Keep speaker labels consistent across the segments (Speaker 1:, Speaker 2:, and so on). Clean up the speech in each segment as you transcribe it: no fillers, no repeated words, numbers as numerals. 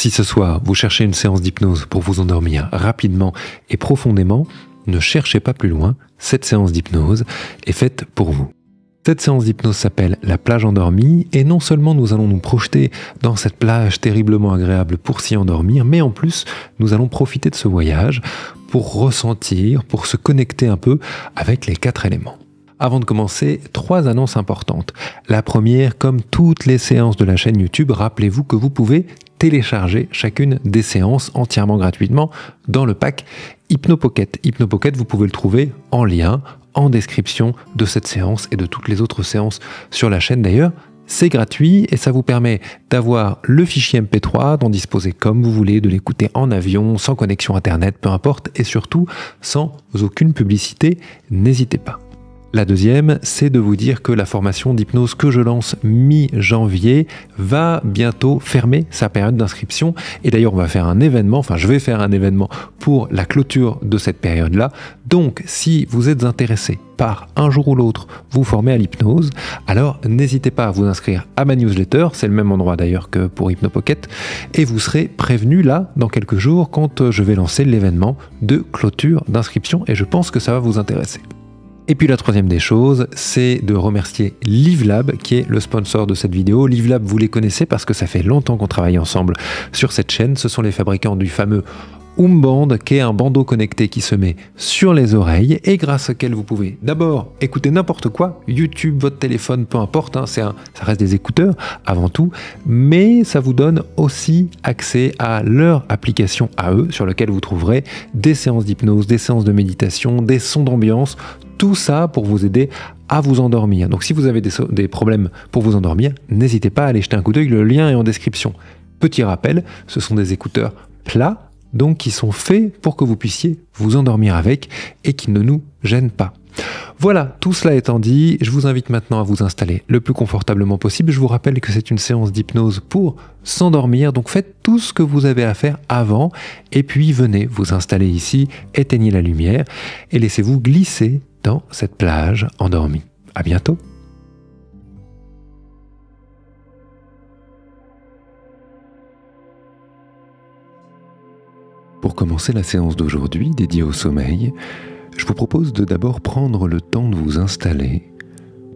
Speaker 1: Si ce soir, vous cherchez une séance d'hypnose pour vous endormir rapidement et profondément, ne cherchez pas plus loin, cette séance d'hypnose est faite pour vous. Cette séance d'hypnose s'appelle la plage endormie et non seulement nous allons nous projeter dans cette plage terriblement agréable pour s'y endormir, mais en plus nous allons profiter de ce voyage pour ressentir, pour se connecter un peu avec les 4 éléments. Avant de commencer, 3 annonces importantes. La première, comme toutes les séances de la chaîne YouTube, rappelez-vous que vous pouvez télécharger chacune des séances entièrement gratuitement dans le pack HypnoPocket. HypnoPocket, vous pouvez le trouver en lien, en description de cette séance et de toutes les autres séances sur la chaîne d'ailleurs. C'est gratuit et ça vous permet d'avoir le fichier MP3, d'en disposer comme vous voulez, de l'écouter en avion, sans connexion internet, peu importe, et surtout sans aucune publicité. N'hésitez pas. La deuxième, c'est de vous dire que la formation d'hypnose que je lance mi-janvier va bientôt fermer sa période d'inscription. Et d'ailleurs, on va faire un événement, enfin je vais faire un événement pour la clôture de cette période-là. Donc, si vous êtes intéressé par un jour ou l'autre vous former à l'hypnose, alors n'hésitez pas à vous inscrire à ma newsletter, c'est le même endroit d'ailleurs que pour HypnoPocket, et vous serez prévenu là, dans quelques jours, quand je vais lancer l'événement de clôture d'inscription, et je pense que ça va vous intéresser. Et puis la troisième des choses, c'est de remercier LiveLab qui est le sponsor de cette vidéo. LiveLab, vous les connaissez parce que ça fait longtemps qu'on travaille ensemble sur cette chaîne. Ce sont les fabricants du fameux Oomband, qui est un bandeau connecté qui se met sur les oreilles et grâce auquel vous pouvez d'abord écouter n'importe quoi, YouTube, votre téléphone, peu importe, hein, ça reste des écouteurs avant tout, mais ça vous donne aussi accès à leur application à eux, sur laquelle vous trouverez des séances d'hypnose, des séances de méditation, des sons d'ambiance, tout ça pour vous aider à vous endormir. Donc si vous avez des problèmes pour vous endormir, n'hésitez pas à aller jeter un coup d'œil, le lien est en description. Petit rappel, ce sont des écouteurs plats, donc qui sont faits pour que vous puissiez vous endormir avec et qui ne nous gênent pas. Voilà, tout cela étant dit, je vous invite maintenant à vous installer le plus confortablement possible. Je vous rappelle que c'est une séance d'hypnose pour s'endormir, donc faites tout ce que vous avez à faire avant et puis venez vous installer ici, éteignez la lumière et laissez-vous glisser dans cette plage endormie. À bientôt. Pour commencer la séance d'aujourd'hui dédiée au sommeil, je vous propose de d'abord prendre le temps de vous installer,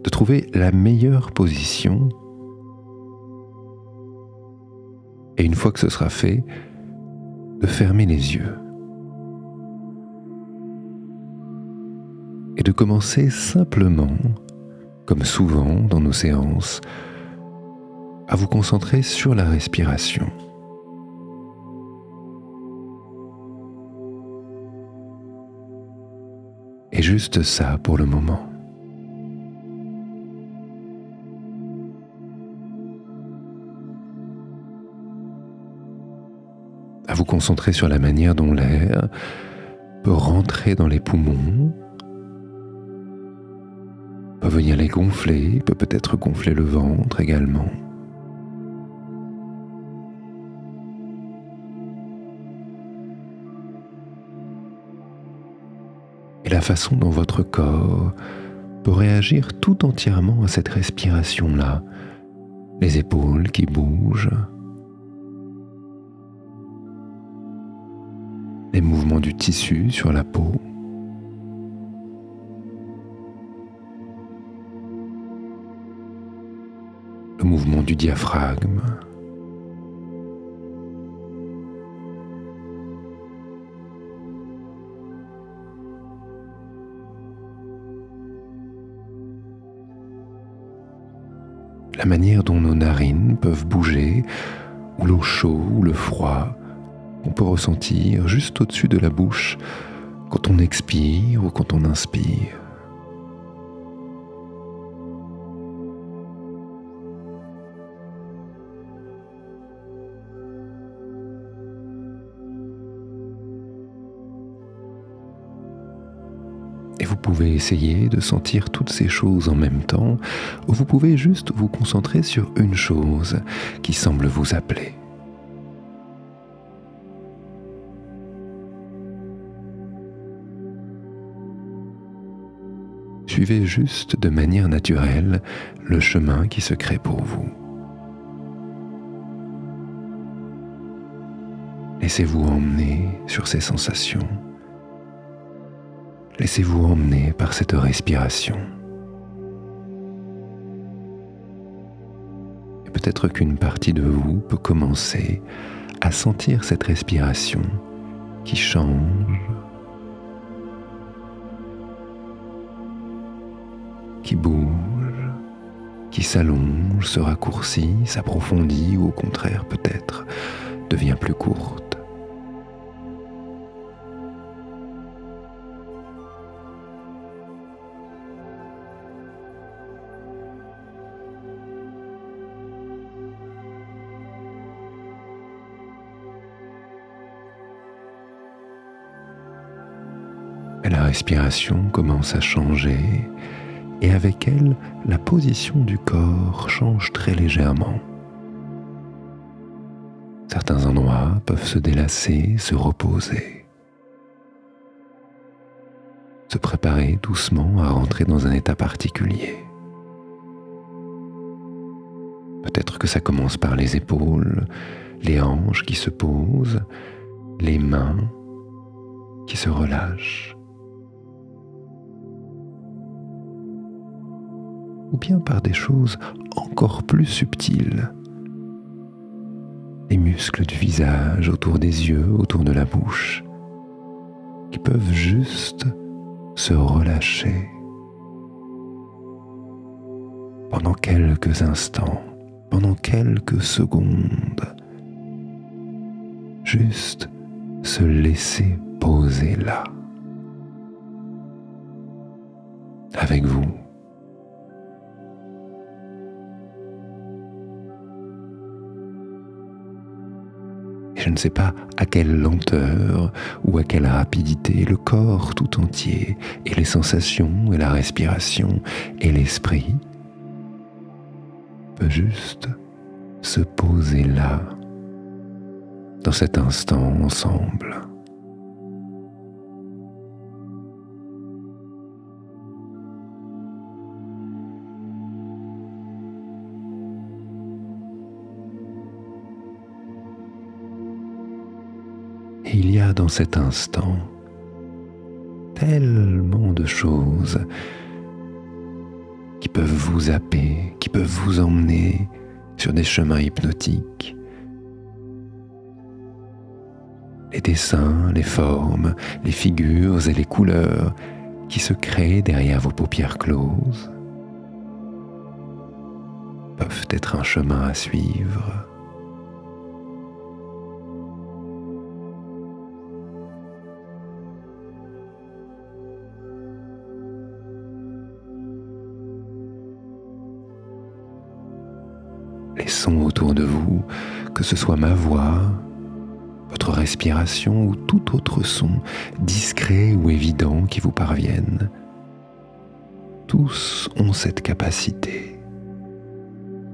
Speaker 1: de trouver la meilleure position, et une fois que ce sera fait, de fermer les yeux. Et de commencer simplement, comme souvent dans nos séances, à vous concentrer sur la respiration. Et juste ça pour le moment. À vous concentrer sur la manière dont l'air peut rentrer dans les poumons, peut venir les gonfler, peut peut-être gonfler le ventre également. Et la façon dont votre corps peut réagir tout entièrement à cette respiration-là. Les épaules qui bougent, les mouvements du tissu sur la peau, le mouvement du diaphragme, la manière dont nos narines peuvent bouger, ou l'eau chaude ou le froid qu'on peut ressentir juste au-dessus de la bouche quand on expire ou quand on inspire. Et vous pouvez essayer de sentir toutes ces choses en même temps, ou vous pouvez juste vous concentrer sur une chose qui semble vous appeler. Suivez juste de manière naturelle le chemin qui se crée pour vous. Laissez-vous emmener sur ces sensations. Laissez-vous emmener par cette respiration. Et peut-être qu'une partie de vous peut commencer à sentir cette respiration qui change, qui bouge, qui s'allonge, se raccourcit, s'approfondit ou au contraire peut-être devient plus courte. Et la respiration commence à changer et avec elle, la position du corps change très légèrement. Certains endroits peuvent se délasser, se reposer, se préparer doucement à rentrer dans un état particulier. Peut-être que ça commence par les épaules, les hanches qui se posent, les mains qui se relâchent. Ou bien par des choses encore plus subtiles. Les muscles du visage, autour des yeux, autour de la bouche, qui peuvent juste se relâcher pendant quelques instants, pendant quelques secondes, juste se laisser poser là, avec vous. Je ne sais pas à quelle lenteur ou à quelle rapidité le corps tout entier et les sensations et la respiration et l'esprit peut juste se poser là, dans cet instant ensemble. Et il y a dans cet instant tellement de choses qui peuvent vous happer, qui peuvent vous emmener sur des chemins hypnotiques. Les dessins, les formes, les figures et les couleurs qui se créent derrière vos paupières closes peuvent être un chemin à suivre. Les sons autour de vous, que ce soit ma voix, votre respiration ou tout autre son, discret ou évident qui vous parviennent, tous ont cette capacité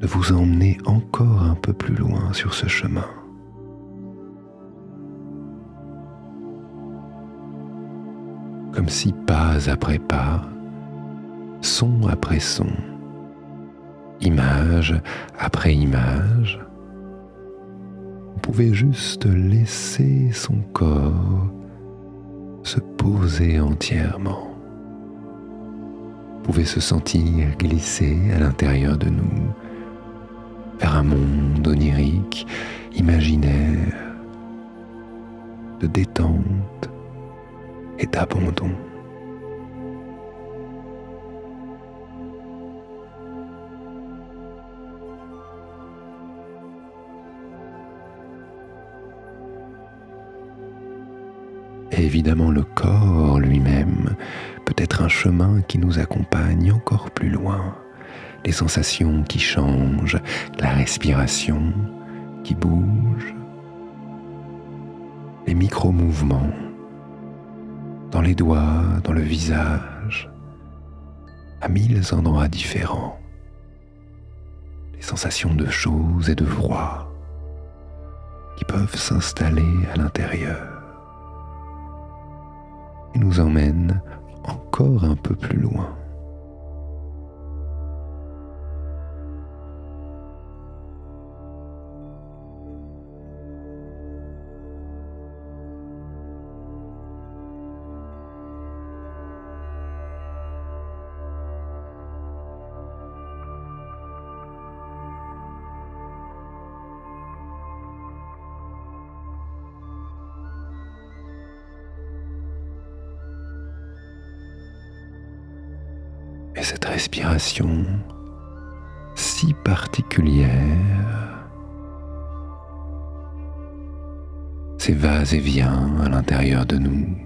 Speaker 1: de vous emmener encore un peu plus loin sur ce chemin. Comme si pas après pas, son après son, image après image, vous pouvez juste laisser son corps se poser entièrement. Vous pouvez se sentir glisser à l'intérieur de nous vers un monde onirique, imaginaire, de détente et d'abandon. Et évidemment, le corps lui-même peut être un chemin qui nous accompagne encore plus loin. Les sensations qui changent, la respiration qui bouge, les micro-mouvements dans les doigts, dans le visage, à 1000 endroits différents. Les sensations de chaud et de froid qui peuvent s'installer à l'intérieur et nous emmènent encore un peu plus loin. Et cette respiration si particulière, ces va-et-vient à l'intérieur de nous,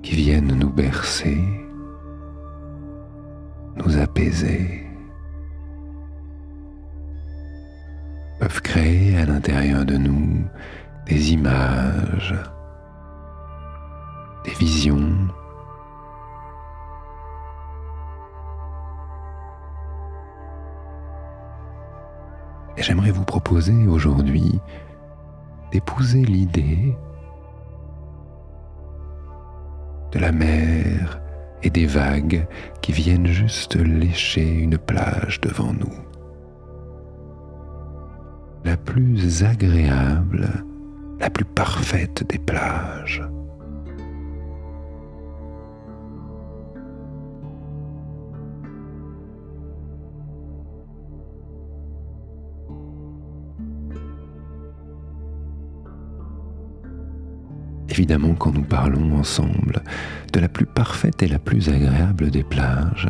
Speaker 1: qui viennent nous bercer, nous apaiser, peuvent créer à l'intérieur de nous des images, des visions, et j'aimerais vous proposer aujourd'hui d'épouser l'idée de la mer et des vagues qui viennent juste lécher une plage devant nous. La plus agréable, la plus parfaite des plages. Évidemment, quand nous parlons ensemble de la plus parfaite et la plus agréable des plages,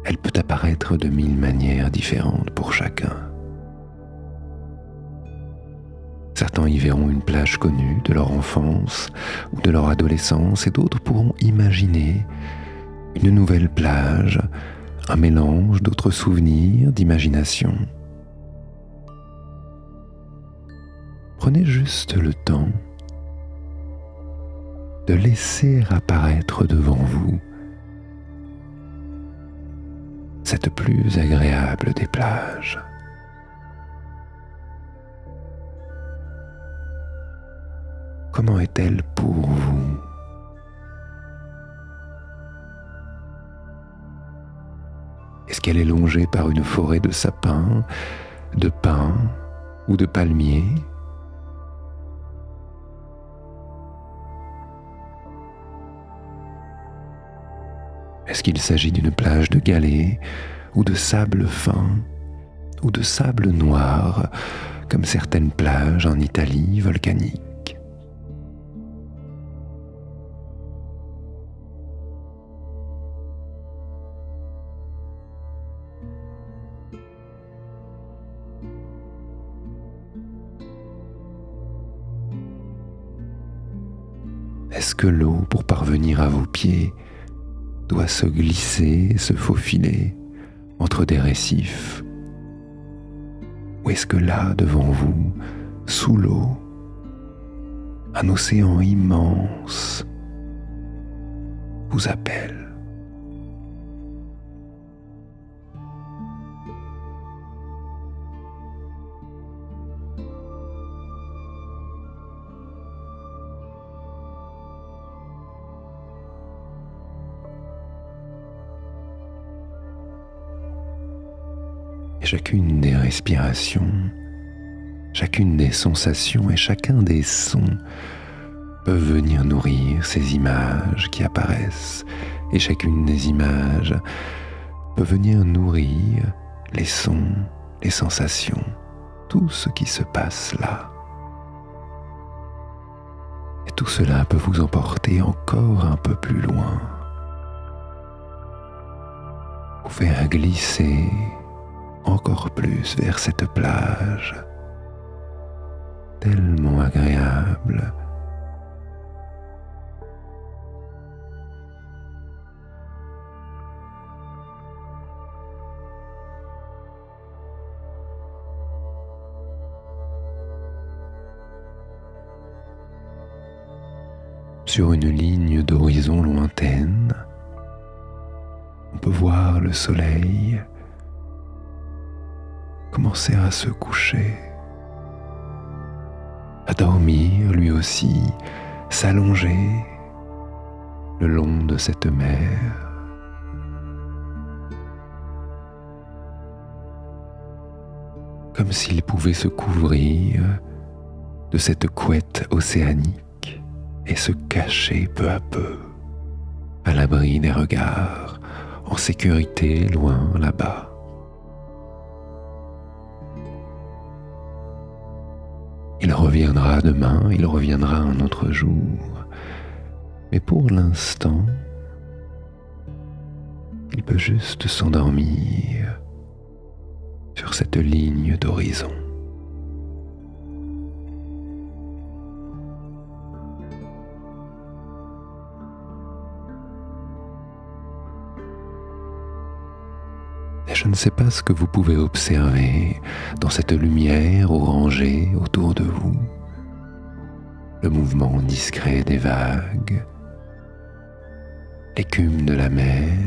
Speaker 1: elle peut apparaître de 1000 manières différentes pour chacun. Certains y verront une plage connue de leur enfance ou de leur adolescence, et d'autres pourront imaginer une nouvelle plage, un mélange d'autres souvenirs, d'imagination. Prenez juste le temps de laisser apparaître devant vous cette plus agréable des plages. Comment est-elle pour vous? Est-ce qu'elle est longée par une forêt de sapins, de pins ou de palmiers? Est-ce qu'il s'agit d'une plage de galets ou de sable fin ou de sable noir, comme certaines plages en Italie volcanique? Est-ce que l'eau, pour parvenir à vos pieds, doit se glisser, se faufiler entre des récifs? Ou est-ce que là, devant vous, sous l'eau, un océan immense vous appelle? Et chacune des respirations, chacune des sensations et chacun des sons peuvent venir nourrir ces images qui apparaissent. Et chacune des images peut venir nourrir les sons, les sensations, tout ce qui se passe là. Et tout cela peut vous emporter encore un peu plus loin, vous faire glisser encore plus vers cette plage tellement agréable. Sur une ligne d'horizon lointaine, on peut voir le soleil commencer à se coucher, à dormir lui aussi, s'allonger le long de cette mer. Comme s'il pouvait se couvrir de cette couette océanique et se cacher peu à peu, à l'abri des regards, en sécurité loin là-bas. Il reviendra demain, il reviendra un autre jour. Mais pour l'instant, Il peut juste s'endormir sur cette ligne d'horizon. Et je ne sais pas ce que vous pouvez observer dans cette lumière orangée autour de vous. Le mouvement discret des vagues, l'écume de la mer,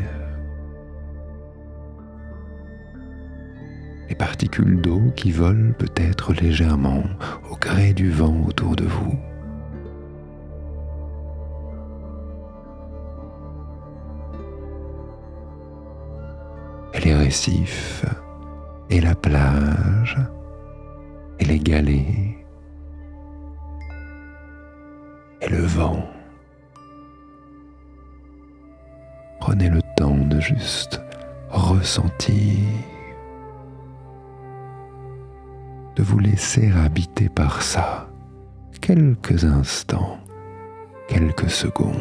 Speaker 1: les particules d'eau qui volent peut-être légèrement au gré du vent autour de vous. Et les récifs, et la plage, et les galets, et le vent. Prenez le temps de juste ressentir, de vous laisser habiter par ça quelques instants, quelques secondes.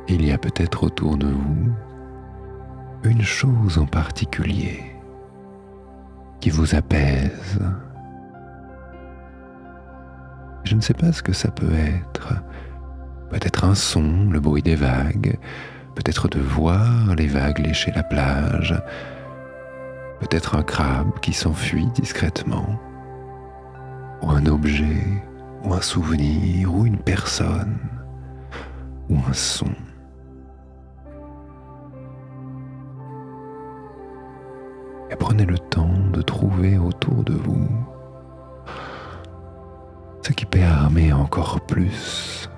Speaker 1: Il y a peut-être autour de vous une chose en particulier qui vous apaise. Je ne sais pas ce que ça peut être. Peut-être un son, le bruit des vagues, peut-être de voir les vagues lécher la plage, peut-être un crabe qui s'enfuit discrètement, ou un objet, ou un souvenir, ou une personne, ou un son. Et prenez le temps de trouver autour de vous ce qui permet encore plus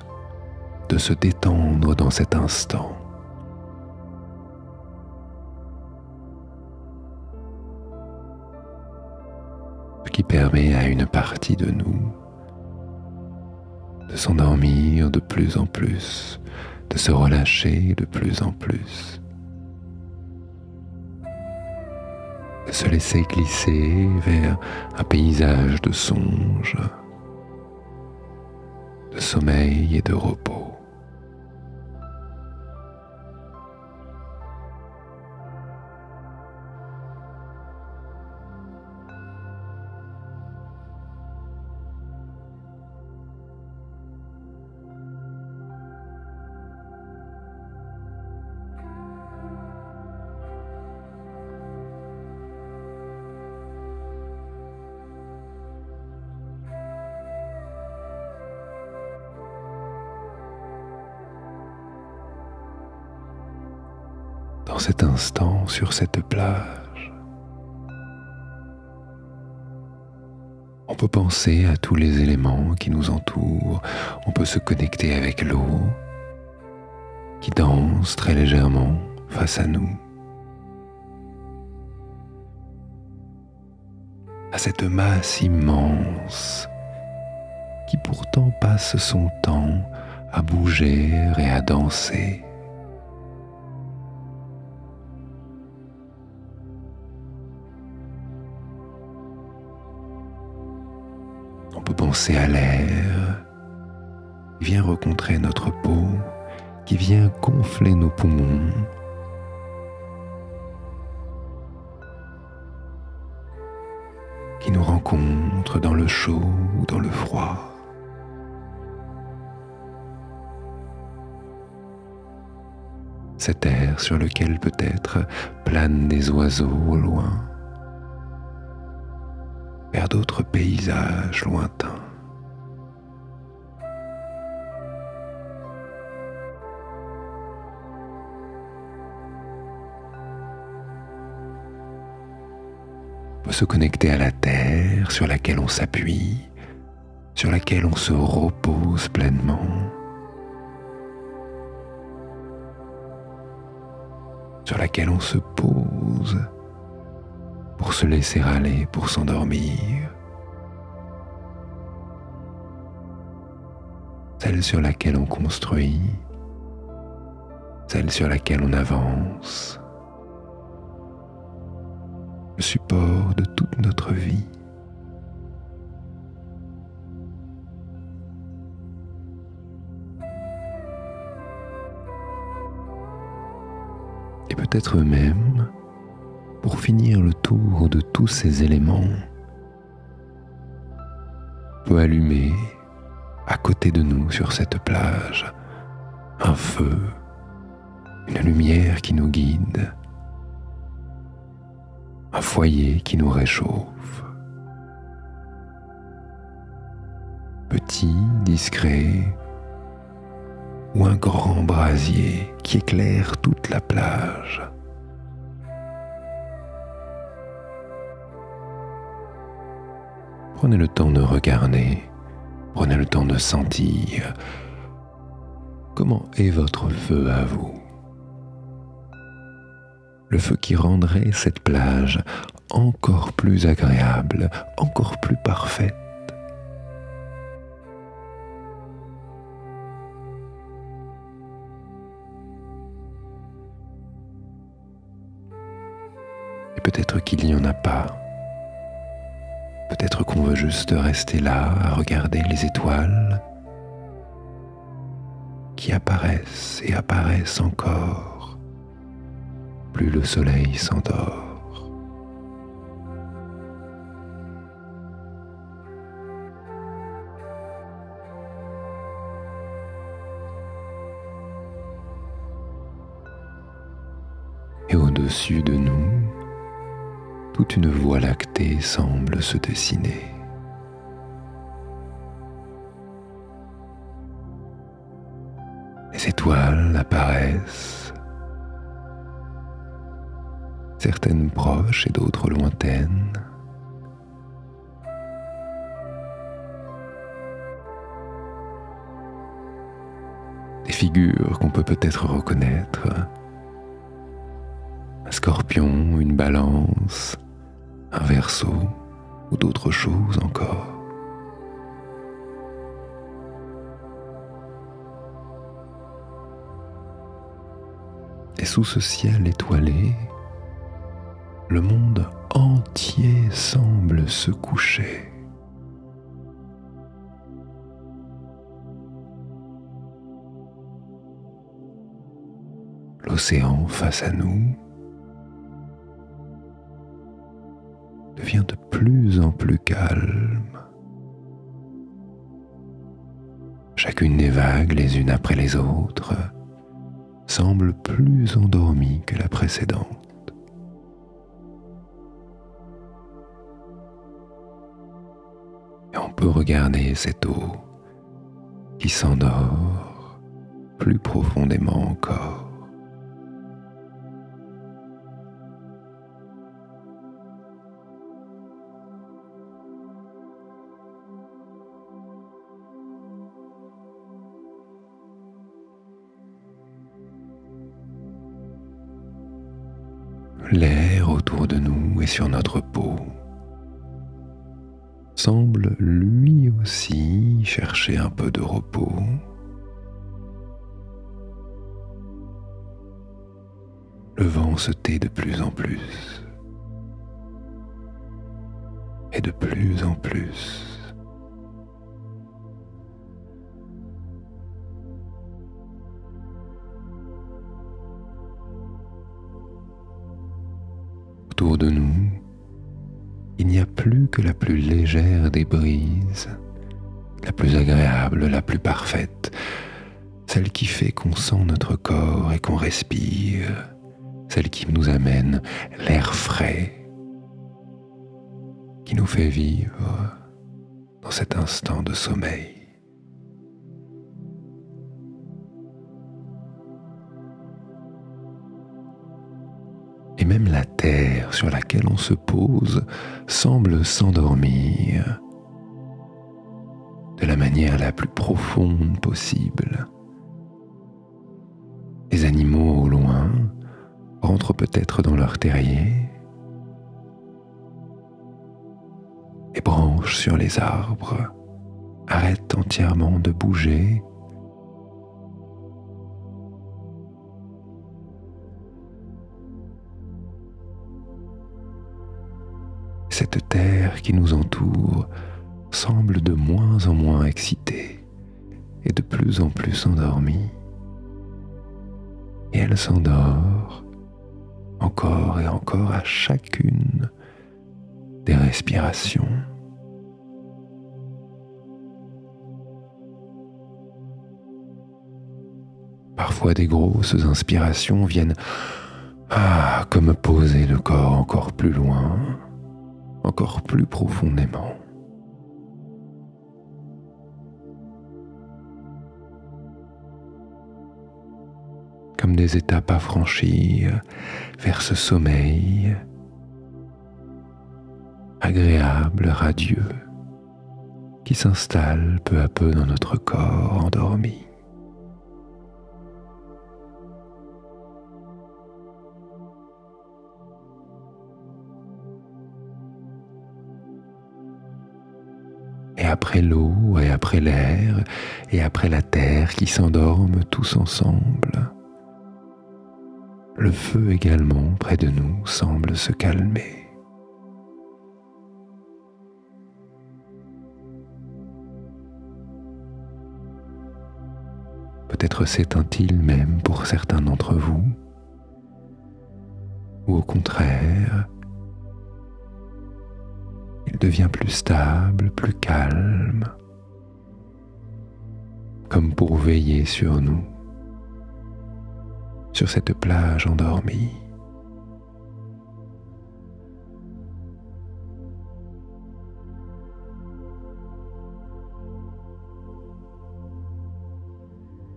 Speaker 1: de se détendre dans cet instant. Ce qui permet à une partie de nous de s'endormir de plus en plus, de se relâcher de plus en plus, de se laisser glisser vers un paysage de songe, de sommeil et de repos. Dans cet instant, sur cette plage, on peut penser à tous les éléments qui nous entourent, on peut se connecter avec l'eau qui danse très légèrement face à nous, à cette masse immense qui pourtant passe son temps à bouger et à danser. On peut penser à l'air qui vient rencontrer notre peau, qui vient gonfler nos poumons, qui nous rencontre dans le chaud ou dans le froid. Cet air sur lequel peut-être planent des oiseaux au loin, vers d'autres paysages lointains. On peut se connecter à la terre sur laquelle on s'appuie, sur laquelle on se repose pleinement, sur laquelle on se pose pour se laisser aller, pour s'endormir. Celle sur laquelle on construit, celle sur laquelle on avance, le support de toute notre vie. Et peut-être même, pour finir le tour de tous ces éléments, on peut allumer à côté de nous sur cette plage un feu, une lumière qui nous guide, un foyer qui nous réchauffe. Petit, discret, ou un grand brasier qui éclaire toute la plage. Prenez le temps de regarder, prenez le temps de sentir comment est votre feu à vous. Le feu qui rendrait cette plage encore plus agréable, encore plus parfaite. Et peut-être qu'il n'y en a pas. Peut-être qu'on veut juste rester là à regarder les étoiles qui apparaissent et apparaissent encore, plus le soleil s'endort. Et au-dessus de nous, toute une voie lactée semble se dessiner. Les étoiles apparaissent, certaines proches et d'autres lointaines. Des figures qu'on peut peut-être reconnaître. Un scorpion, une balance, un Verseau ou d'autres choses encore. Et sous ce ciel étoilé, le monde entier semble se coucher. L'océan face à nous devient de plus en plus calme. Chacune des vagues, les unes après les autres, semble plus endormie que la précédente. Et on peut regarder cette eau qui s'endort plus profondément encore. L'air autour de nous et sur notre peau semble lui aussi chercher un peu de repos. Le vent se tait de plus en plus et de plus en plus. Autour de nous, il n'y a plus que la plus légère des brises, la plus agréable, la plus parfaite, celle qui fait qu'on sent notre corps et qu'on respire, celle qui nous amène l'air frais, qui nous fait vivre dans cet instant de sommeil. Et même la terre sur laquelle on se pose semble s'endormir de la manière la plus profonde possible. Les animaux au loin rentrent peut-être dans leur terrier. Les branches sur les arbres arrêtent entièrement de bouger. Cette terre qui nous entoure semble de moins en moins excitée et de plus en plus endormie. Et elle s'endort encore et encore à chacune des respirations. Parfois des grosses inspirations viennent comme poser le corps encore plus loin, encore plus profondément. Comme des étapes à franchir vers ce sommeil agréable, radieux, qui s'installe peu à peu dans notre corps endormi. Et après l'eau, et après l'air, et après la terre qui s'endorment tous ensemble, le feu également près de nous semble se calmer. Peut-être s'éteint-il même pour certains d'entre vous, ou au contraire, il devient plus stable, plus calme, comme pour veiller sur nous, sur cette plage endormie.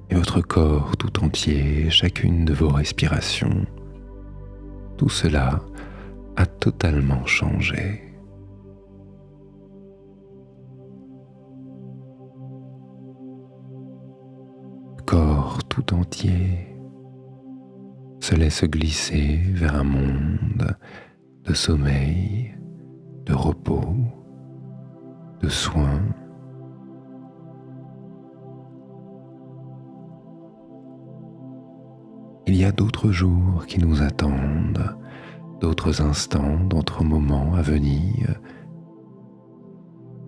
Speaker 1: Et votre corps tout entier, chacune de vos respirations, tout cela a totalement changé. Le corps tout entier se laisse glisser vers un monde de sommeil, de repos, de soins. Il y a d'autres jours qui nous attendent, d'autres instants, d'autres moments à venir.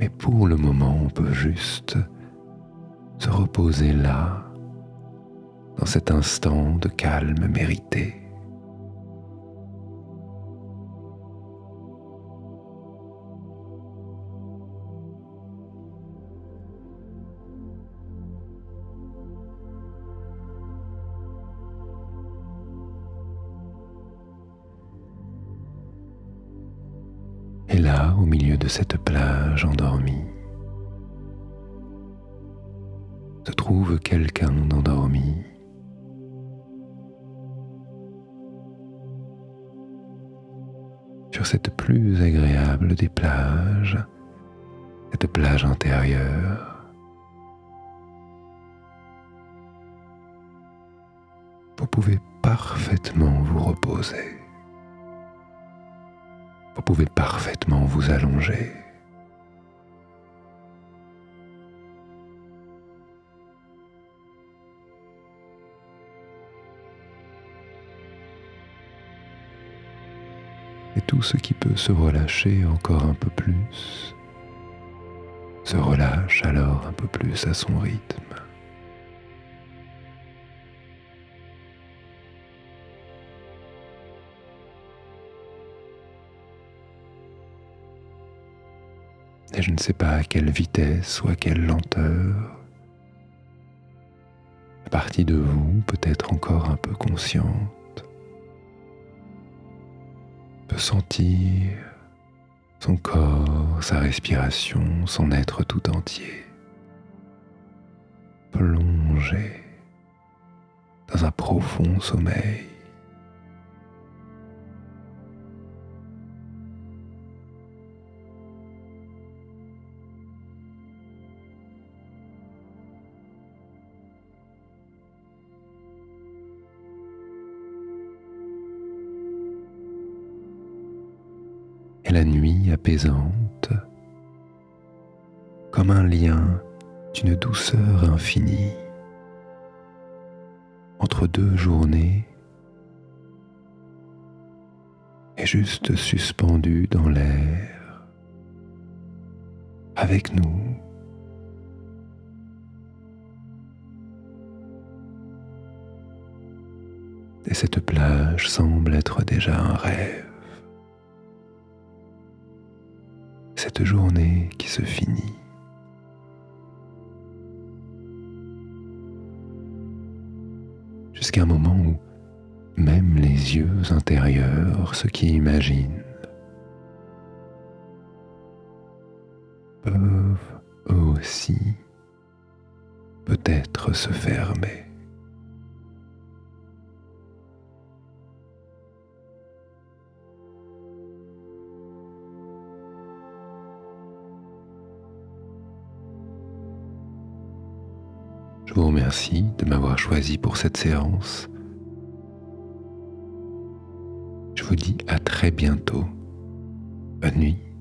Speaker 1: Mais pour le moment, on peut juste se reposer là, dans cet instant de calme mérité. Et là, au milieu de cette plage endormie, se trouve quelqu'un d'endormi. Sur cette plus agréable des plages, cette plage intérieure, vous pouvez parfaitement vous reposer. Vous pouvez parfaitement vous allonger. Et tout ce qui peut se relâcher encore un peu plus, se relâche alors un peu plus à son rythme. Et je ne sais pas à quelle vitesse ou à quelle lenteur, une partie de vous, peut-être encore un peu consciente, peut sentir son corps, sa respiration, son être tout entier plongé dans un profond sommeil. la nuit apaisante, comme un lien d'une douceur infinie entre deux journées et juste suspendu dans l'air avec nous. Et cette plage semble être déjà un rêve. Cette journée qui se finit. Jusqu'à un moment où même les yeux intérieurs, ceux qui imaginent, peuvent eux aussi peut-être se fermer. Je vous remercie de m'avoir choisi pour cette séance. Je vous dis à très bientôt. Bonne nuit.